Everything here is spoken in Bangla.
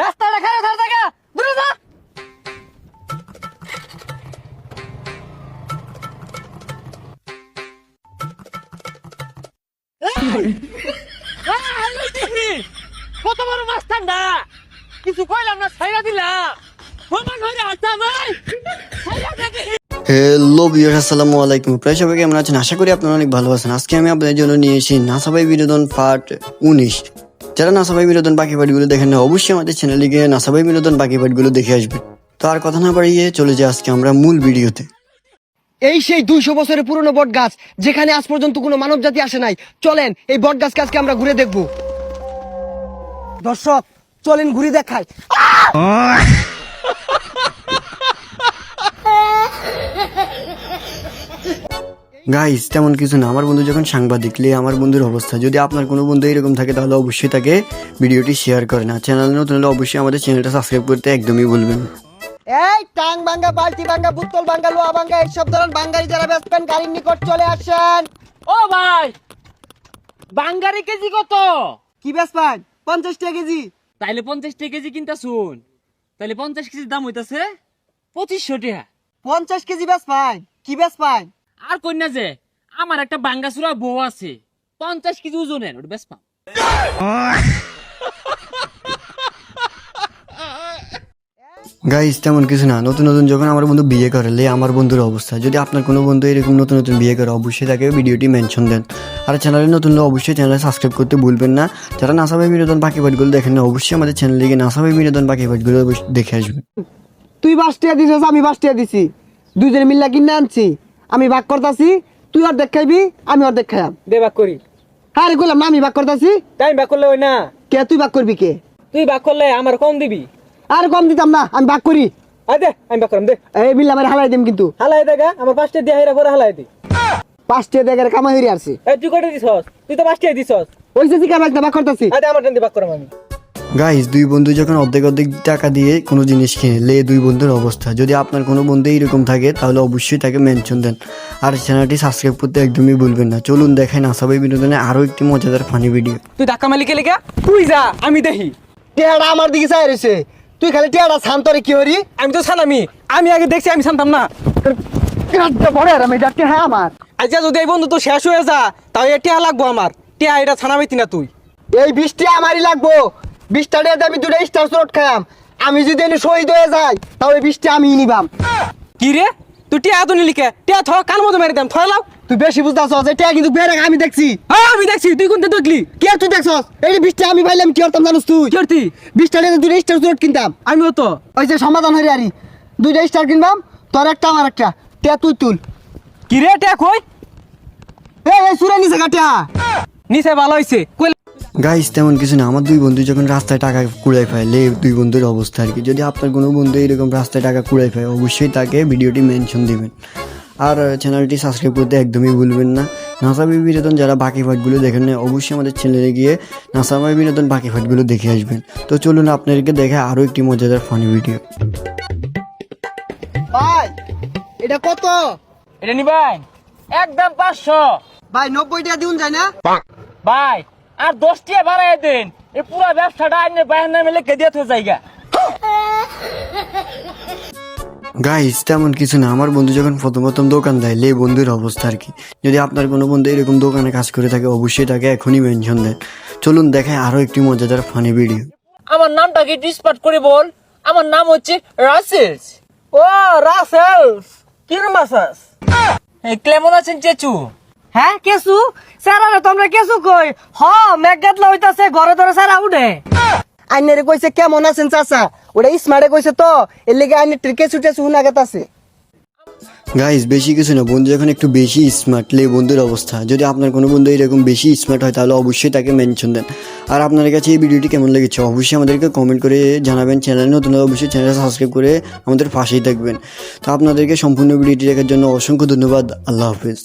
রাস্তাটা খারাপ ধর দেখা দূরে যা। কত বড় মাছ ঠান্ডা কিছু কইলাম না ছাইরা দিলাম সমান হয়ে আসা ভাই হ্যালো ভিউয়ার্স, আসসালামু আলাইকুম। প্রায় সবাই কেমন আছেন? আশা করি আপনারা অনেক ভালো আছেন। আজকে আমি আপনাদের জন্য নিয়ে এসেছি নাসা ভাই বিনোদন পার্ট 19। যারা নাসা ভাই বিনোদন বাকি পার্টগুলো দেখেন না, অবশ্যই আমাদের চ্যানেলে গিয়ে নাসা ভাই বিনোদন বাকি পার্টগুলো দেখে আসবেন। তো আর কথা না বাড়িয়ে চলে যাই আজকে আমরা মূল ভিডিওতে। এই সেই 200 বছরের পুরনো বট গাছ, যেখানে আজ পর্যন্ত কোনো মানব জাতি আসে নাই। চলেন এই বট গাছকে আজকে আমরা ঘুরে দেখব। দর্শক চলেন ঘুরে দেখাই। গাইস, তেমন কিছু না। আমার বন্ধু যখন সাংবাদিক, আমার বন্ধুর অবস্থা। যদি আপনার কোনো বন্ধু এরকম থাকে তাহলে অবশ্যই তাকে ভিডিওটি শেয়ার করেন। আর চ্যানেল নতুন হলে অবশ্যই আমাদের চ্যানেলটা সাবস্ক্রাইব করতে একদমই ভুলবেন না। এই টাং ভাঙ্গা, বালতি ভাঙ্গা, বোতল ভাঙ্গা, লোহা ভাঙ্গা, এইসব ধরনের বাঙ্গারি যারা বেচবেন গাড়ির নিকট চলে আসেন। ও ভাই বাঙ্গারি কেজি কত? কি বেচবেন? 50 টাকা কেজি। তাইলে 50 টাকা কেজি কিনতা শুন, তাইলে 50 কেজির দাম হইতাছে 2500 টাকা। 50 কেজি বেচবেন? কি বেচবেন? আর কইনা যে আমার একটা বাঙ্গাসুরা বউ আছে 50 কেজি ওজনের, ওটা বেশ পাম। গাইস, তেমন কিছু না। নতুন নতুন যখন আমার বন্ধু বিয়ে করে, আমার বন্ধুর অবস্থা। যদি আপনার কোনো বন্ধু এরকম নতুন নতুন বিয়ে করে অবশ্যই তাকে ভিডিওটি মেনশন দেন। আর চ্যানেলে নতুন হলে অবশ্যই চ্যানেলে সাবস্ক্রাইব করতে ভুলবেন না। যারা নাসা ভাই বিনোদন বাকি পার্টগুলো দেখেন না, অবশ্যই আমাদের চ্যানেলে গিয়ে নাসা ভাই বিনোদন বাকি পার্টগুলো দেখে আসবেন। তুই 5 টাকা দিছিস, আমি 5 টাকা দিছি, দুইজনে মিল্লা কিনে আনছি। আমি ভাগ করতাছি, তুই অর্ধেক খাইবি, আমি অর্ধেক খাইয়াম। দে বাক করি। আরে কইলাম না আমি ভাগ করতাছি। তাই বাক করলে ওই না, কে তুই ভাগ করবি কে? তুই বাক করলে আমার কম দিবি। আর কম দিতাম না, আমি ভাগ করি। আয় দে, আমি বাক করাম দে। এই বিল্লা আমার হালাই দিম কিন্তু। হালাই দেখা আমার 5টা দিয়ে হেরা করে হালাই দি। 5 টাকা দেখার কামাই হইরে আসছে। এই তুই কত দিছস? তুই তো 5টা দিছস। ওই যে জিকা ভাগ করতাছি। আয় দে আমার টান দিয়ে বাক করাম আমি। গাইস, দুই বন্ধু যখন অর্ধেক অর্ধেক টাকা দিয়ে কোনো জিনিস কিনে, দুই বন্ধুর অবস্থা। যদি আপনার কোনো বন্ধু এইরকম থাকে তাহলে অবশ্যই তাকে মেনশন দেন। আর চ্যানেলটি সাবস্ক্রাইব করতে একদমই ভুলবেন না। চলুন দেখাই নাসা ভাই বিনোদনে আরও একটি মজাদার ফানি ভিডিও। তুই ধাক্কা মালিকে লেগে তুই যা, আমি দেখি। টেহাটা আমার দিকে চাই রইছে, তুই খালি টেহাটা শান্তরে কি হরি? আমি তো ছানামি, আমি আগে দেখছি, আমি জানতাম না। গ্রাডটা বড় আর আমি ডাকতে হ্যাঁ আমার। আচ্ছা যদি এই বন্ধু তো শেষ হয়ে যা, তাও টিয়া লাগবো আমার। টিয়া এটা ছানামিতি না তুই। এই 20 টাকা আমারই লাগবো। 20 টাকা দিয়ে আমি 2টা স্টার শট খাইয়াম। আমি যদি এনে শহীদ হয়ে যাই তাহলে 20 টাকা আমি নিবাম। কি রে তুই টিয়া তো নিলিকে? টিয়া থ কান মতো মেরে দাম, থলাও। তুই বেশি বুঝতাছ, এই টাকা কিন্তু বেরে আমি দেখছি। হ্যাঁ আমি দেখছি, তুই কোনটা দেখলি? কে তুই দেখছস? এই 20 টাকা আমি পাইলাম কি করতাম জানোস তুই? কি করতি? 20 টাকা দিয়ে 2টা স্টার শট কিনতাম। আমিও তো। ওই যে সমাধান হইরে আরি 2টা স্টার কিনবাম, তোর একটা আমার একটা। টিয়া তুই তুল। কি রে টিয়া কই? এই সুরা নিছে কাটিয়া। নিচে ভালো হইছে কই। গাইস, তেমন কিছু না। আমার দুই বন্ধু যখন রাস্তায় টাকা কুড়াই ফেলে, দুই বন্ধুর অবস্থা আর কি। যদি আপনার কোনো বন্ধু এরকম রাস্তায় টাকা কুড়াই ফেলে অবশ্যই তাকে ভিডিওটি মেনশন দিবেন। আর চ্যানেলটি সাবস্ক্রাইব করতে একদমই ভুলবেন না। নাসা ভাই বিনোদন যারা বাকি পার্টগুলো দেখেন না, অবশ্যই আমাদের চ্যানেলে গিয়ে নাসা ভাই বিনোদন বাকি পার্টগুলো দেখে আসবেন। তো চলুন আপনাদেরকে দেখে আরও একটি মজাদার ফানি ভিডিও। ভাই এটা কত? এটা নিবেন একদম 500। ভাই 90 টাকা দিউন যায় না? ভাই আর 10 টাকা বাড়াই দেন, এই পুরো ব্যবসাটা আইনে বাইরে নামে লিখে দিয়ে তো জায়গা। গাইস, তেমন কিছু না। আমার বন্ধু যখন প্রথম দোকান দেয়, বন্ধুর অবস্থা আর কি। যদি আপনার কোনো বন্ধু এরকম দোকানে কাজ করে থাকে অবশ্যই তাকে এখনই মেনশন দেন। চলুন দেখায় আরও একটি মজাদার ফানি ভিডিও। আমার নামটা কি ডিসপার্ট করে বল? আমার নাম হচ্ছে রাসেলস। ও রাসেলস, কিরম আছাস? কেমন আছেন চেচু? হ্যাঁ কেসু সারা তোমরা কেসু কই? হ মেঘাতলা হইতাছে, ঘরে ধরে সারা উঠে। আইনারে কইছে কেমন আছেন চাচা, ওটা স্মার্টে কইছে তো এর লেগে আইনে ট্রিকে ছুটে শুনা গেতাছে। গাইস, বেশি কিছু না। বন্ধু যখন একটু বেশি স্মার্ট, বন্ধুর অবস্থা। যদি আপনার কোনো বন্ধু এরকম বেশি স্মার্ট হয় তাহলে অবশ্যই তাকে মেনশন দেন। আর আপনার কাছে এই ভিডিওটি কেমন লেগেছে অবশ্যই আমাদেরকে কমেন্ট করে জানাবেন। চ্যানেল নতুন হলে অবশ্যই চ্যানেলটা সাবস্ক্রাইব করে আমাদের পাশেই থাকবেন। তো আপনাদেরকে সম্পূর্ণ ভিডিওটি দেখার জন্য অসংখ্য ধন্যবাদ। আল্লাহ হাফেজ।